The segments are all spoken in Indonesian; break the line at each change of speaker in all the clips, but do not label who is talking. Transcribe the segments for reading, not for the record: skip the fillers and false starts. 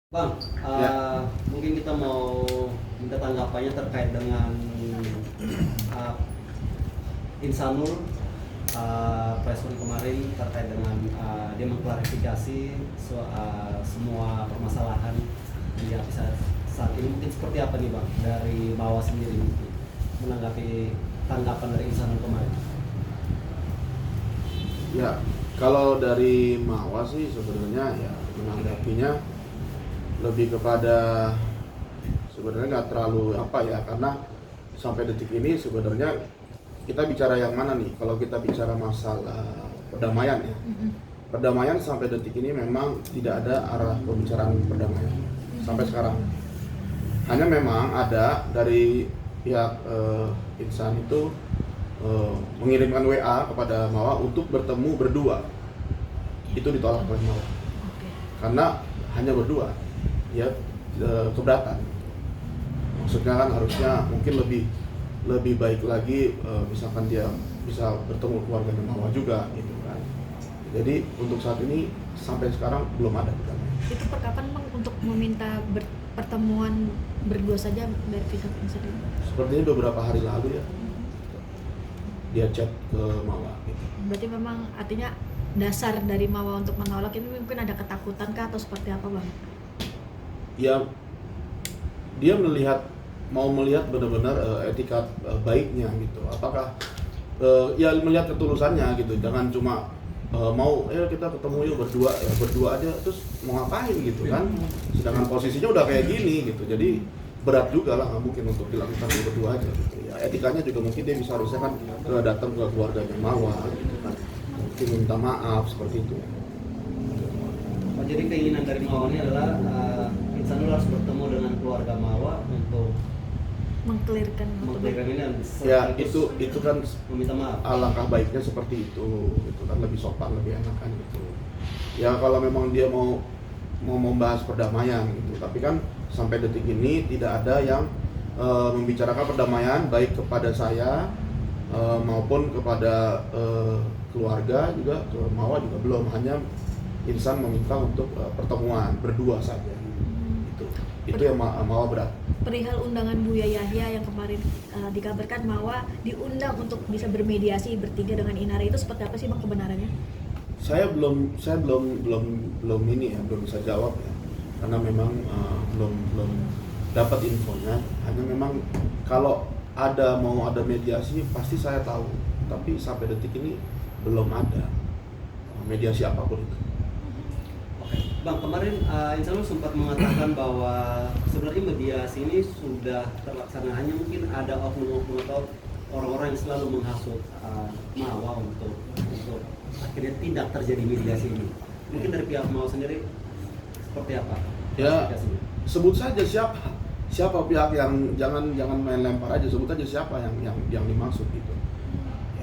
Bang, mungkin kita mau minta tanggapannya terkait dengan uh, Insanul press con kemarin terkait dengan dia mengklarifikasi semua permasalahan di episode saat ini. Mungkin seperti apa nih Bang dari Mawa sendiri menanggapi tanggapan dari Insanul kemarin?
Ya, kalau dari Mawa sih sebenarnya ya menanggapinya lebih kepada sebenarnya nggak terlalu apa ya, karena sampai detik ini sebenarnya kita bicara yang mana nih? Kalau kita bicara masalah perdamaian ya, perdamaian sampai detik ini memang tidak ada arah pembicaraan perdamaian sampai sekarang. Hanya memang ada dari pihak Insan itu mengirimkan WA kepada Mawa untuk bertemu berdua. Itu ditolak oleh Mawa karena hanya berdua. Ya keberatan. Maksudnya kan harusnya mungkin lebih baik lagi misalkan dia bisa bertemu keluarga Mawa juga gitu kan. Jadi untuk saat ini sampai sekarang belum ada perdamaian.
Itu perkapan Bang untuk meminta pertemuan berdua saja dari pihak sendiri?
Sepertinya beberapa hari lalu ya dia chat ke Mawa gitu.
Berarti memang artinya dasar dari Mawa untuk menolak ini mungkin ada ketakutan kah atau seperti apa Bang?
Ya dia mau melihat benar-benar etika baiknya gitu. Apakah ya melihat ketulusannya gitu. Jangan cuma mau kita ketemu yuk berdua aja terus mau ngapain gitu kan. Sedangkan posisinya udah kayak gini gitu. Jadi berat juga lah, nggak mungkin untuk dilakukan berdua aja gitu. Ya etikanya juga mungkin dia bisa harusnya kan datang ke keluarganya Mawa gitu kan. Mungkin minta maaf seperti itu.
Jadi keinginan dari Mawa ini adalah Insanul harus bertemu dengan keluarga Mawa untuk
mengklirkan
ini dan
ya itu kan
meminta maaf.
Alangkah baiknya seperti itu gitu kan, lebih sopan, lebih enak kan gitu. Ya kalau memang dia mau membahas perdamaian gitu, tapi kan sampai detik ini tidak ada yang membicarakan perdamaian baik kepada saya maupun kepada keluarga, juga ke Mawa juga belum. Hanya Insan meminta untuk pertemuan berdua saja. Itu yang Mawa berat.
Perihal undangan Buya Yahya yang kemarin dikabarkan Mawa diundang untuk bisa bermediasi bertiga dengan Inara, itu seperti apa sih Bang kebenarannya?
Saya belum ini ya, belum bisa jawab ya, karena memang belum dapat infonya. Hanya memang kalau mau ada mediasi pasti saya tahu, tapi sampai detik ini belum ada mediasi apapun itu.
Bang, kemarin Insanul sempat mengatakan bahwa sebenarnya mediasi ini sudah terlaksana, hanya mungkin ada oknum-oknum atau orang-orang yang selalu menghasut Mawa untuk akhirnya tidak terjadi mediasi ini. Mungkin dari pihak Mawa sendiri seperti apa?
Ya, sebut saja siapa pihak yang jangan main lempar aja, sebut aja siapa yang dimaksud gitu.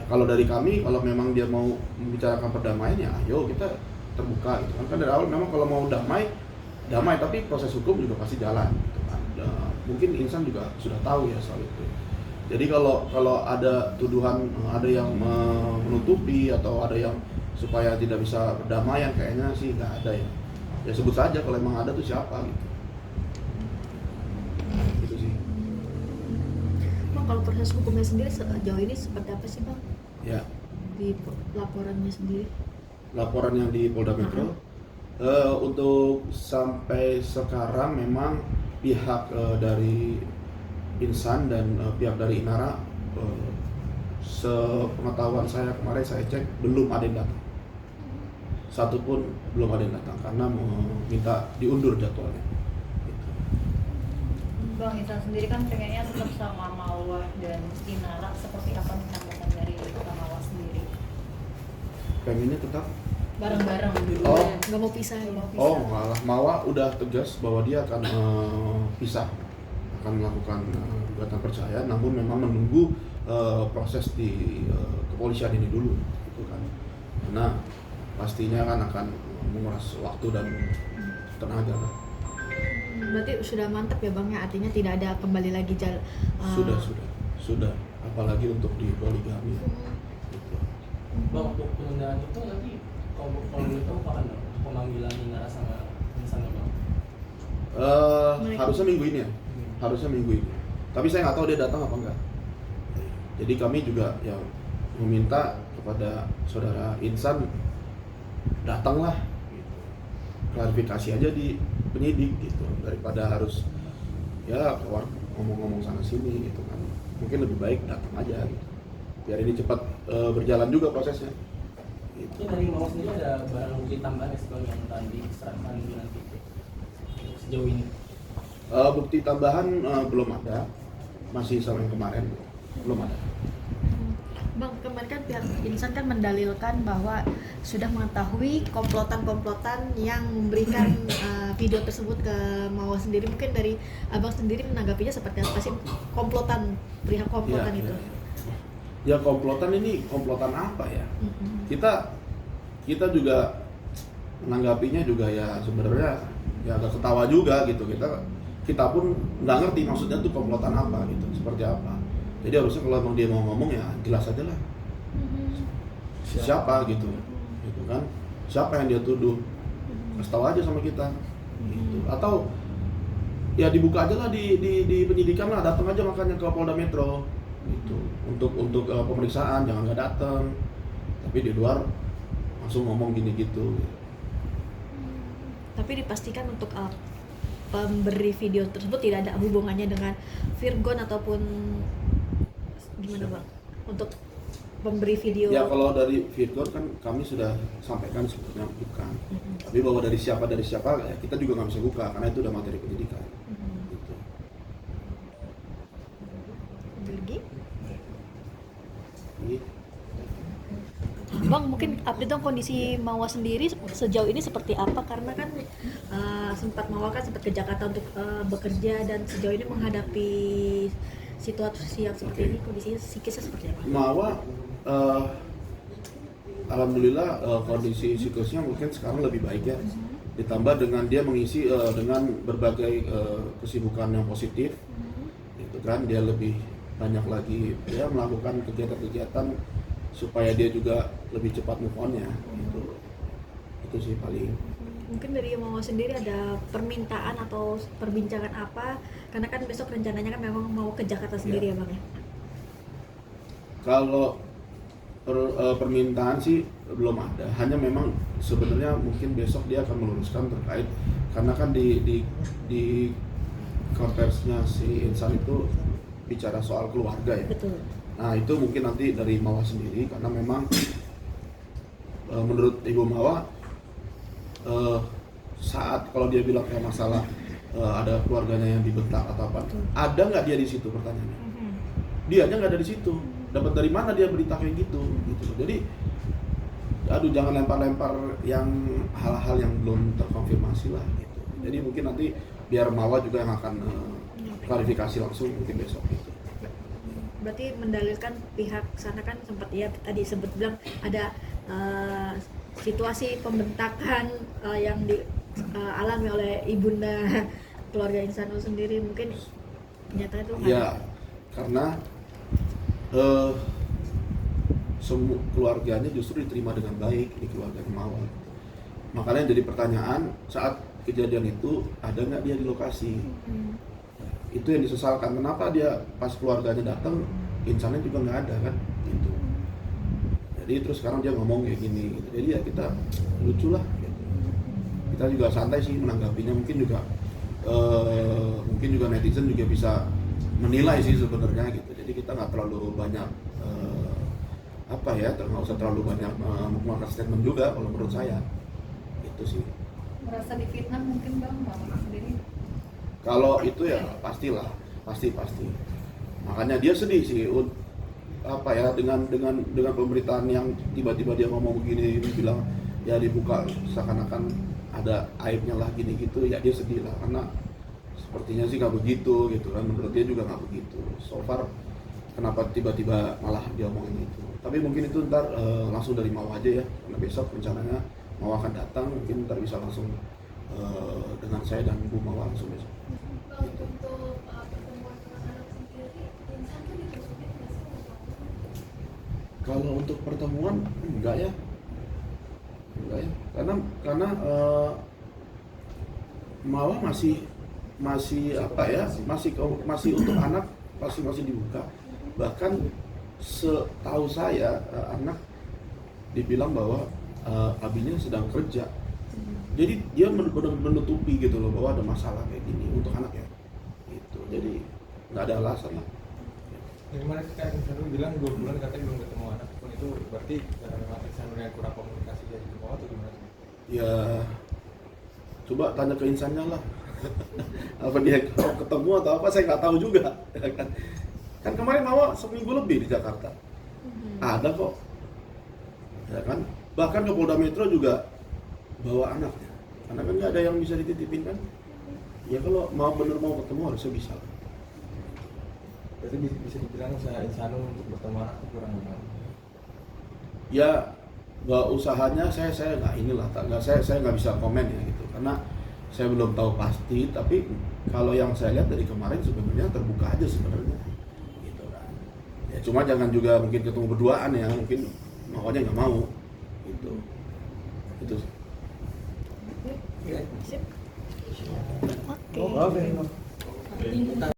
Ya, kalau dari kami, kalau memang dia mau membicarakan perdamaian ya ayo kita terbuka gitu kan. Dari awal memang kalau mau damai, tapi proses hukum juga pasti jalan gitu kan. Mungkin Insan juga sudah tahu ya soal itu. Jadi kalau ada tuduhan ada yang menutupi atau ada yang supaya tidak bisa perdamaian, kayaknya sih nggak ada ya. Ya sebut saja kalau memang ada tuh siapa gitu. Gitu sih.
Bang, kalau proses hukumnya sendiri sejauh ini seperti apa sih Bang?
Ya.
Di laporannya sendiri?
Laporan yang di Polda Metro untuk sampai sekarang memang pihak dari Insan dan pihak dari Inara, sepengetahuan saya kemarin saya cek belum ada yang datang. Satu pun belum ada yang datang karena meminta diundur jadwalnya.
Bang, Insan sendiri kan pengennya tetap sama Mawa dan Inara, seperti apa nih tanggapan dari Mawa sendiri?
Pengennya tetap
Bareng-bareng dulu.
Oh.
Nggak mau pisah ya?
Oh, malah Mawa udah tegas bahwa dia akan pisah, akan melakukan gugatan perceraian, namun memang menunggu proses di kepolisian ini dulu, gitu kan? Karena pastinya kan akan menguras waktu dan tenaga.
Berarti sudah mantap ya Bang ya, artinya tidak ada kembali lagi
Sudah. Apalagi untuk di poligami. Gitu.
Bang, untuk penundaan itu nanti kalau boleh tahu kapan dong pemanggilan Inara sama Insan Bang?
Harusnya minggu ini ya, harusnya minggu ini. Tapi saya nggak tahu dia datang apa enggak. Jadi kami juga ya meminta kepada saudara Insan datanglah, gitu. Klarifikasi aja di penyidik gitu, daripada harus ya keluar ngomong-ngomong sana sini gitu kan. Mungkin lebih baik datang aja gitu. Biar ini cepat berjalan juga prosesnya. Gitu.
Ini dari Mawar sendiri ada barang bukti tambahan yang tadi diserahkan nanti sejauh ini?
Bukti tambahan belum ada, masih sama yang kemarin belum ada.
Bang, kemarin kan pihak Insan kan mendalilkan bahwa sudah mengetahui komplotan-komplotan yang memberikan video tersebut ke Mawar sendiri. Mungkin dari Abang sendiri menanggapinya seperti apa sih komplotan, perihal komplotan itu?
Ya komplotan ini komplotan apa ya?
Mm-mm.
Kita juga menanggapinya juga ya sebenarnya ya agak ketawa juga gitu. Kita pun nggak ngerti maksudnya tuh komplotan apa gitu, seperti apa. Jadi harusnya kalau emang dia mau ngomong ya jelas aja lah. Siapa gitu kan? Siapa yang dia tuduh? Kasih tahu aja sama kita. Gitu. Atau ya dibuka aja lah di penyidikan lah, datang aja makanya ke Polda Metro gitu. Untuk pemeriksaan jangan nggak datang. Tapi di luar langsung ngomong gini gitu.
Tapi dipastikan untuk pemberi video tersebut tidak ada hubungannya dengan Virgon ataupun gimana Bang? Untuk pemberi video.
Ya kalau dari Virgon kan kami sudah sampaikan sebetulnya bukan. Tapi bahwa dari siapa ya kita juga nggak bisa buka karena itu udah materi penyidikan. Gitu.
Lagi?
Gitu.
Bang, mungkin update dong kondisi Mawar sendiri sejauh ini seperti apa? Karena kan Mawar kan sempat ke Jakarta untuk bekerja dan sejauh ini menghadapi situasi yang seperti ini, kondisinya psikisnya seperti apa?
Mawa, alhamdulillah kondisi psikisnya mungkin sekarang lebih baik ya. Ditambah dengan dia mengisi dengan berbagai kesibukan yang positif, gitu kan. Dia lebih banyak lagi dia melakukan kegiatan-kegiatan supaya dia juga lebih cepat move on-nya. Gitu. Itu sih paling.
Mungkin dari Mawar sendiri ada permintaan atau perbincangan apa? Karena kan besok rencananya kan memang mau ke Jakarta sendiri ya Bang ya?
Kalau permintaan sih belum ada, hanya memang sebenarnya mungkin besok dia akan meluruskan terkait karena kan di konversinya si Insan itu bicara soal keluarga ya.
Betul.
Nah itu mungkin nanti dari Mawar sendiri karena memang menurut Ibu Mawar saat kalau dia bilang kayak masalah ada keluarganya yang dibentak atau apa, ada nggak dia di situ pertanyaannya? Dia aja nggak ada di situ. Dapat dari mana dia berita kayak gitu? Jadi, aduh jangan lempar-lempar yang hal-hal yang belum terkonfirmasi lah. Gitu. Jadi mungkin nanti biar Mawar juga yang akan klarifikasi langsung mungkin besok gitu.
Berarti mendalilkan pihak sana kan sempat ya tadi sempat bilang ada situasi pembentakan yang dialami oleh ibunda keluarga Insanul sendiri, mungkin nyata itu
ya karena semua keluarganya justru diterima dengan baik di keluarga Mawar. Makanya jadi pertanyaan saat kejadian itu ada nggak dia di lokasi? Itu yang disesalkan, kenapa dia pas keluarganya datang Insannya juga nggak ada kan gitu. Jadi terus sekarang dia ngomong kayak gini gitu. Jadi ya kita lucu lah gitu. Kita juga santai sih menanggapinya, mungkin juga netizen juga bisa menilai sih sebenarnya gitu. Jadi kita nggak terlalu banyak nggak usah terlalu banyak mengeluarkan statement juga kalau menurut saya itu sih.
Merasa difitnah mungkin Bang sendiri?
Kalau itu ya pastilah, pasti. Makanya dia sedih sih, dengan pemberitaan yang tiba-tiba dia ngomong begini, dia bilang ya dibuka seakan-akan ada aibnya lah gini gitu, ya dia sedih lah karena sepertinya sih nggak begitu gitu kan, menurut dia juga nggak begitu. So far kenapa tiba-tiba malah dia ngomongin itu? Tapi mungkin itu ntar langsung dari Mawar aja ya, karena besok rencananya Mawar akan datang, mungkin ntar bisa langsung dengan saya dan Ibu Mawar langsung besok.
Untuk pertemuan anak sendiri, Insan tuh ditutupin nggak sih?
Kalau untuk pertemuan enggak ya, karena Mawar masih masih apa ya, masih untuk anak masih dibuka. Bahkan setahu saya anak dibilang bahwa abinya sedang kerja. Jadi dia menutupi gitu loh bahwa ada masalah kayak gini untuk anak ya. Gitu. Jadi nggak ada alasan lah.
Yang kemarin kan Insanul bilang 2 bulan katanya belum ketemu anak, pun itu berarti karena memang Insanul yang kurang komunikasi jadi ke bawah atau gimana?
Ya coba tanya ke insannya lah. Apa dia ketemu atau apa saya nggak tahu juga. Kan kemarin Mawa seminggu lebih di Jakarta. Ada kok. Ya kan? Bahkan ke Polda Metro juga bawa anaknya. Karena kan nggak ada yang bisa dititipin kan. Ya kalau mau ketemu harusnya bisa.
Berarti bisa dibilang usaha Insanul untuk bertemu anak itu kurang memang.
Ya usahanya saya nggak inilah, saya nggak bisa komen ya gitu. Karena saya belum tahu pasti. Tapi kalau yang saya lihat dari kemarin sebenarnya terbuka aja sebenarnya. Gitu kan. Ya cuma jangan juga mungkin ketemu berduaan ya, mungkin makanya nggak mau. Gitu. Itu.
Sip. Oke.
Oh,